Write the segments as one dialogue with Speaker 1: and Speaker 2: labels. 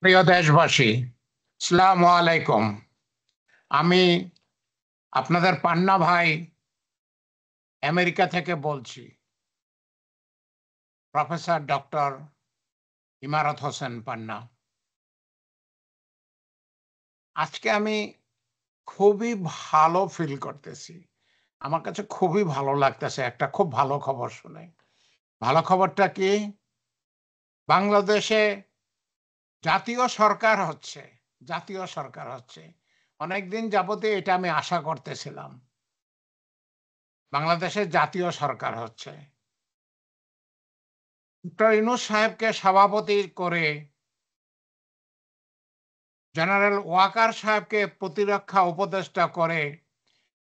Speaker 1: প্রিয় দেশবাসী, আসসালামু আলাইকুম। আমি আপনাদের পান্না ভাই আমেরিকা থেকে বলছি। প্রফেসর ডক্টর ইমারত হোসেন পান্না। আজকে আমি খুবই ভালো ফিল করতেছি। আমার কাছে খুবই ভালো লাগতেছে একটা খুব ভালো খবর শুনে। ভালো খবরটা কি? বাংলাদেশে জাতীয় সরকার হচ্ছে। জাতীয় সরকার হচ্ছে। অনেকদিন যাবতীয় এটা আমি আশা করতেছিলাম। বাংলাদেশে জাতীয় সরকার হচ্ছে। ডক্টর ইউনূস সাহেবকে সভাপতি করে জেনারেল ওয়াকার সাহেবকে প্রতিরক্ষা উপদেষ্টা করে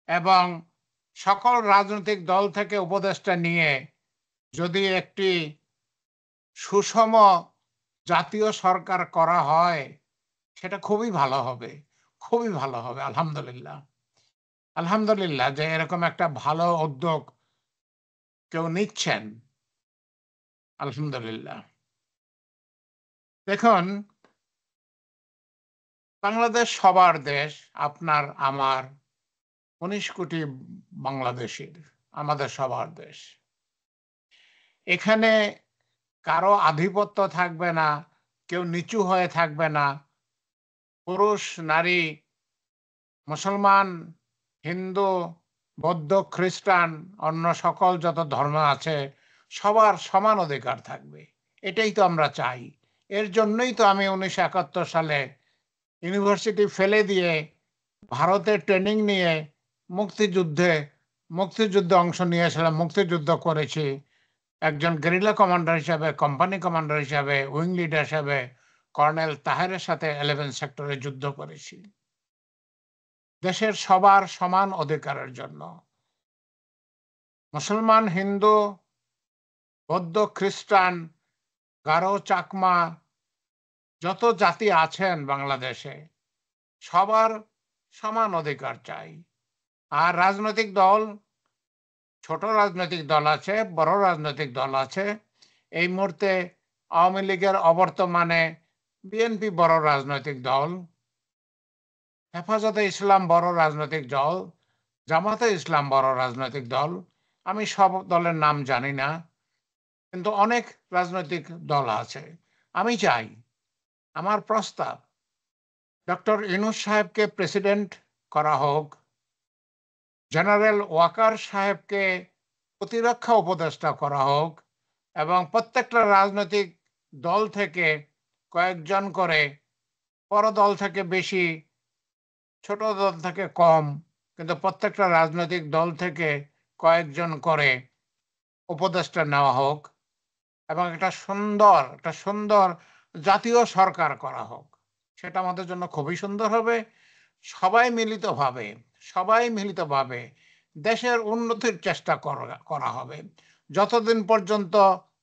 Speaker 1: এবং সকল রাজনৈতিক দল থেকে উপদেষ্টা নিয়ে যদি একটি সুষম জাতীয় সরকার করা হয়, সেটা খুবই ভালো হবে। খুবই ভালো হবে। আলহামদুলিল্লাহ। আলহামদুলিল্লাহ যে এরকম একটা ভালো উদ্যোগ কেউ নিচ্ছেন। আলহামদুলিল্লাহ। দেখুন, বাংলাদেশ সবার দেশ, আপনার আমার ১৯ কোটি বাংলাদেশীর, আমাদের সবার দেশ। এখানে কারো আধিপত্য থাকবে না, কেউ নিচু হয়ে থাকবে না। পুরুষ, নারী, মুসলমান, হিন্দু, বৌদ্ধ, খ্রিস্টান, অন্য সকল যত ধর্ম আছে সবার সমান অধিকার থাকবে। এটাই তো আমরা চাই। এর জন্যই তো আমি ১৯৭১ সালে ইউনিভার্সিটি ফেলে দিয়ে ভারতে ট্রেনিং নিয়ে মুক্তিযুদ্ধে মুক্তিযুদ্ধে অংশ নিয়েছিলাম, মুক্তিযুদ্ধ করেছি। একজন গেরিলা কমান্ডার হিসাবে, কোম্পানি কমান্ডার হিসাবে, উইং লিডার হিসাবে কর্নেল তাহেরের সাথে 11 সেক্টরে যুদ্ধ করেছি দেশের সবার সমান অধিকারের জন্য। মুসলমান, হিন্দু, বৌদ্ধ, খ্রিস্টান, গারো, চাকমা, যত জাতি আছেন বাংলাদেশে সবার সমান অধিকার চাই। আর রাজনৈতিক দল, ছোট রাজনৈতিক দল আছে, বড় রাজনৈতিক দল আছে। এই মুহূর্তে আওয়ামী লীগের অবর্তমানে বিএনপি বড় রাজনৈতিক দল, হেফাজতে ইসলাম বড় রাজনৈতিক দল, জামাতে ইসলাম বড় রাজনৈতিক দল। আমি সব দলের নাম জানি না, কিন্তু অনেক রাজনৈতিক দল আছে। আমি চাই, আমার প্রস্তাব, ডক্টর ইউনূস সাহেবকে প্রেসিডেন্ট করা হোক, জেনারেল ওয়াকার সাহেবকে প্রতিরক্ষা উপদেষ্টা করা হোক এবং প্রত্যেকটা রাজনৈতিক দল থেকে কয়েকজন করে, বড় দল থেকে বেশি, ছোট দল থেকে কম, কিন্তু প্রত্যেকটা রাজনৈতিক দল থেকে কয়েকজন করে উপদেষ্টা নেওয়া হোক এবং একটা সুন্দর জাতীয় সরকার করা হোক। সেটা আমাদের জন্য খুবই সুন্দর হবে। সবাই মিলিতভাবে সবাই মিলিতভাবে দেশের উন্নতির চেষ্টা করা হবে। যতদিন পর্যন্ত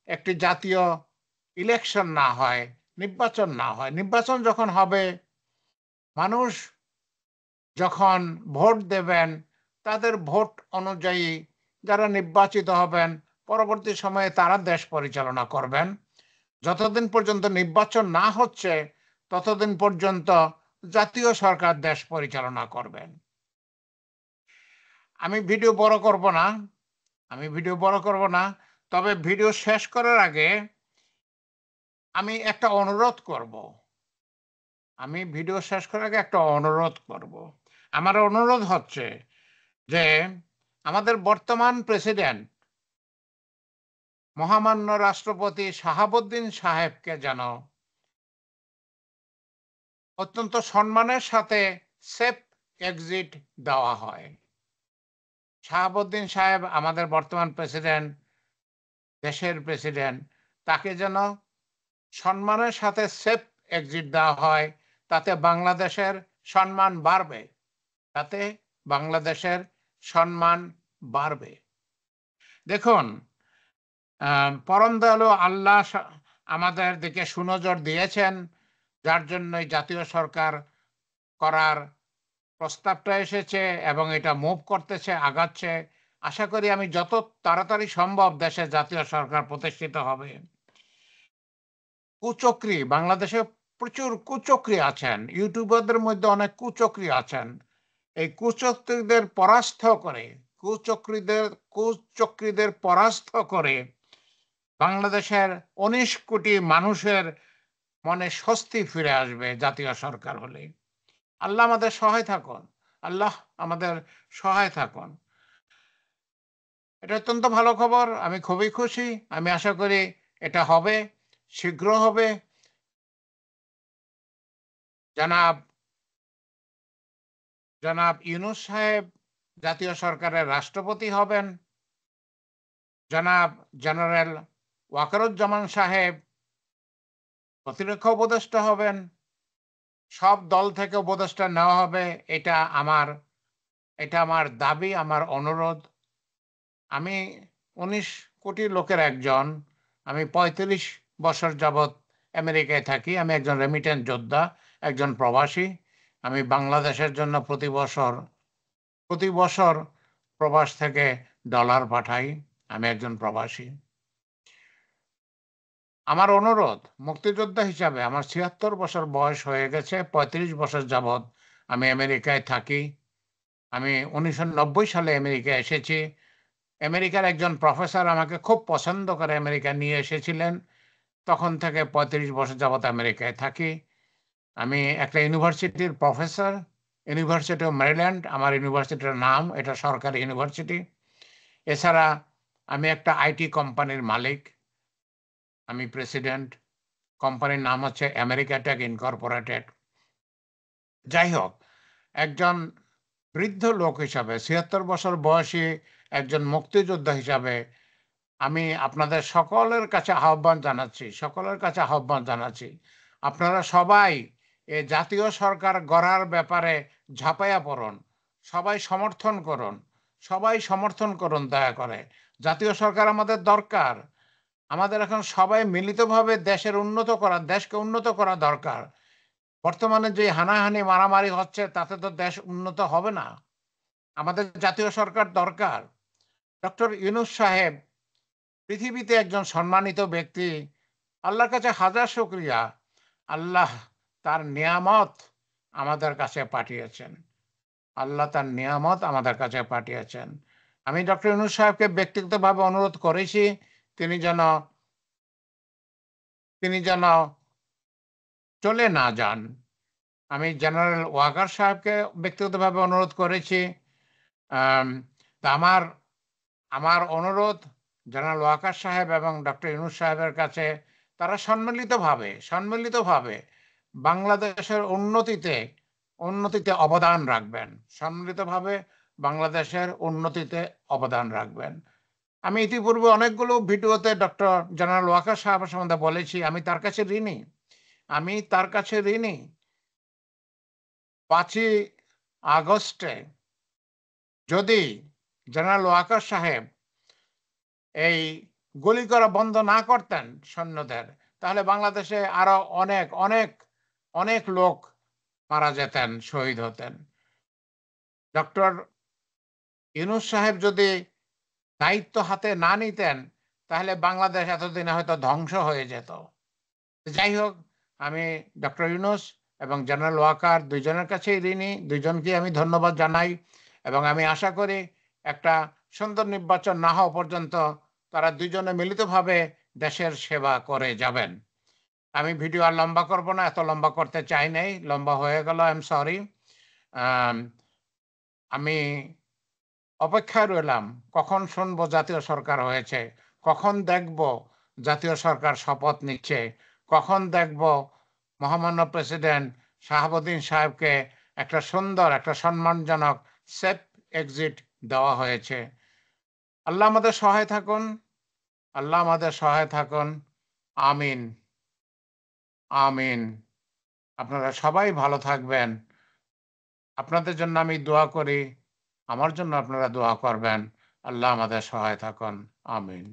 Speaker 1: একটি জাতীয় ইলেকশন না হয়, নির্বাচন না হয়। নির্বাচন যখন হবে, মানুষ যখন ভোট দেবেন, তাদের ভোট অনুযায়ী যারা নির্বাচিত হবেন পরবর্তী সময়ে তারা দেশ পরিচালনা করবেন। যতদিন পর্যন্ত নির্বাচন না হচ্ছে ততদিন পর্যন্ত জাতীয় সরকার দেশ পরিচালনা করবেন। আমি ভিডিও বড় করব না, তবে ভিডিও শেষ করার আগে আমি একটা অনুরোধ করব। আমার অনুরোধ হচ্ছে যে আমাদের বর্তমান প্রেসিডেন্ট মহামান্য রাষ্ট্রপতি শাহাবুদ্দিন সাহেবকে যেন অত্যন্ত সম্মানের সাথে সেফ এক্সিট দেওয়া হয়। শাহাবুদ্দিন সাহেব আমাদের বর্তমান প্রেসিডেন্ট, দেশের প্রেসিডেন্ট, তাকে যেন সম্মানের সাথে সেফ এক্সিট দেওয়া হয়। তাতে বাংলাদেশের সম্মান বাড়বে। তাতে বাংলাদেশের সম্মান বাড়বে। দেখুন, পরম দয়ালু আল্লাহ আমাদের দিকে সুনজর দিয়েছেন, যার জন্যই জাতীয় সরকার করার প্রস্তাবটা এসেছে এবং এটা মুভ করতেছে, আগাচ্ছে। আশা করি আমি যত তাড়াতাড়ি সম্ভব দেশে জাতীয় সরকার প্রতিষ্ঠিত হবে। কুচক্রী বাংলাদেশে প্রচুর কুচক্রী আছেন, ইউটিউবারদের মধ্যে অনেক কুচক্রী আছেন। এই কুচক্রীদের পরাস্ত করে, কুচক্রীদের পরাস্ত করে বাংলাদেশের ১৯ কোটি মানুষের মনে স্বস্তি ফিরে আসবে জাতীয় সরকার হলে। আল্লাহ আমাদের সহায় থাকুন। আল্লাহ আমাদের সহায় থাকুন। এটা অত্যন্ত ভালো খবর। আমি খুবই খুশি। আমি আশা করি এটা হবে, শীঘ্র হবে। জনাব জনাব ইউনূস সাহেব জাতীয় সরকারের রাষ্ট্রপতি হবেন। জনাব জেনারেল ওয়াকারুজ্জামান সাহেব প্রতিরক্ষা উপদেষ্টা হবেন। সব দল থেকে উপদেষ্টা নেওয়া হবে। এটা আমার দাবি, আমার অনুরোধ। আমি ১৯ কোটি লোকের একজন। আমি ৩৫ বছর যাবৎ আমেরিকায় থাকি। আমি একজন রেমিটেন্স যোদ্ধা, একজন প্রবাসী। আমি বাংলাদেশের জন্য প্রতি বছর প্রবাস থেকে ডলার পাঠাই। আমি একজন প্রবাসী। আমার অনুরোধ, মুক্তিযোদ্ধা হিসাবে আমার ৭৬ বছর বয়স হয়ে গেছে। ৩৫ বছর যাবৎ আমি আমেরিকায় থাকি। আমি ১৯৯০ সালে আমেরিকায় এসেছি। আমেরিকার একজন প্রফেসর আমাকে খুব পছন্দ করে আমেরিকা নিয়ে এসেছিলেন। তখন থেকে ৩৫ বছর যাবৎ আমেরিকায় থাকি। আমি একটা ইউনিভার্সিটির প্রফেসর, ইউনিভার্সিটি অফ মেরিল্যান্ড আমার ইউনিভার্সিটির নাম। এটা সরকারি ইউনিভার্সিটি। এছাড়া আমি একটা আইটি কোম্পানির মালিক। আমি প্রেসিডেন্ট। কোম্পানির নাম হচ্ছে আমেরিকা টেক ইনকর্পোরেটেড। যাই হোক, একজন বৃদ্ধ লোক হিসাবে ৭৬ বছর বয়সী একজন মুক্তিযোদ্ধা হিসাবে আমি আপনাদের সকলের কাছে আহ্বান জানাচ্ছি। আপনারা সবাই এ জাতীয় সরকার গড়ার ব্যাপারে ঝাঁপাইয়া পড়ুন। সবাই সমর্থন করুন দয়া করে। জাতীয় সরকার আমাদের দরকার। আমাদের এখন সবাই মিলিতভাবে দেশকে উন্নত করা দরকার। বর্তমানে যে হানাহানি মারামারি হচ্ছে তাতে তো দেশ উন্নত হবে না। আমাদের জাতীয় সরকার দরকার। ডক্টর ইউনূস সাহেব পৃথিবীতে একজন সম্মানিত ব্যক্তি। আল্লাহর কাছে হাজার শুকরিয়া। আল্লাহ তার নিয়ামত আমাদের কাছে পাঠিয়েছেন। আমি ডক্টর ইউনূস সাহেবকে ব্যক্তিগতভাবে অনুরোধ করেছি তিনি যেন চলে না যান। আমি জেনারেল ওয়াকার সাহেবকে ব্যক্তিগতভাবে অনুরোধ করেছি। তা আমার অনুরোধ জেনারেল ওয়াকার সাহেব এবং ডক্টর ইউনূস সাহেবের কাছে, তারা সম্মিলিতভাবে বাংলাদেশের উন্নতিতে অবদান রাখবেন। আমি ইতিপূর্বে অনেকগুলো ভিডিওতে ডক্টর জেনারেল ওয়াকার সাহেবের সম্বন্ধে বলেছি। আমি তার কাছে ঋণী। ৫ই আগস্টে যদি জেনারেল ওয়াকার সাহেব এই গুলি করা বন্ধ না করতেন সৈন্যদের, তাহলে বাংলাদেশে আরো অনেক অনেক অনেক লোক মারা যেতেন, শহীদ হতেন। ডক্টর ইউনূস সাহেব যদি দায়িত্ব হাতে না নিতেন তাহলে বাংলাদেশ এতদিনে হয়তো ধ্বংস হয়ে যেত। যাই হোক, আমি ডক্টর ইউনূস এবং জেনারেল ওয়াকার দুইজনের কাছেই ঋণী। দুইজনকে আমি ধন্যবাদ জানাই এবং আমি আশা করি একটা সুন্দর নির্বাচন না হওয়া পর্যন্ত তারা দুইজনে মিলিতভাবে দেশের সেবা করে যাবেন। আমি ভিডিও আর লম্বা করব না, এত লম্বা করতে চাই নাই, লম্বা হয়ে গেল, আই এম সরি। আমি অপেক্ষায় রইলাম কখন শুনবো জাতীয় সরকার হয়েছে, কখন দেখব জাতীয় সরকার শপথ নিচ্ছে, কখন দেখব মহামান্য প্রেসিডেন্ট শাহাবুদ্দিন সাহেবকে একটা সুন্দর, একটা সম্মানজনক সেফ এক্সিট দেওয়া হয়েছে। আল্লাহ আমাদের সহায় থাকুন। আমিন। আপনারা সবাই ভালো থাকবেন। আপনাদের জন্য আমি দোয়া করি। আমার জন্য আপনারা দোয়া করবেন। আল্লাহ আমাদের সহায় থাকুন। আমিন।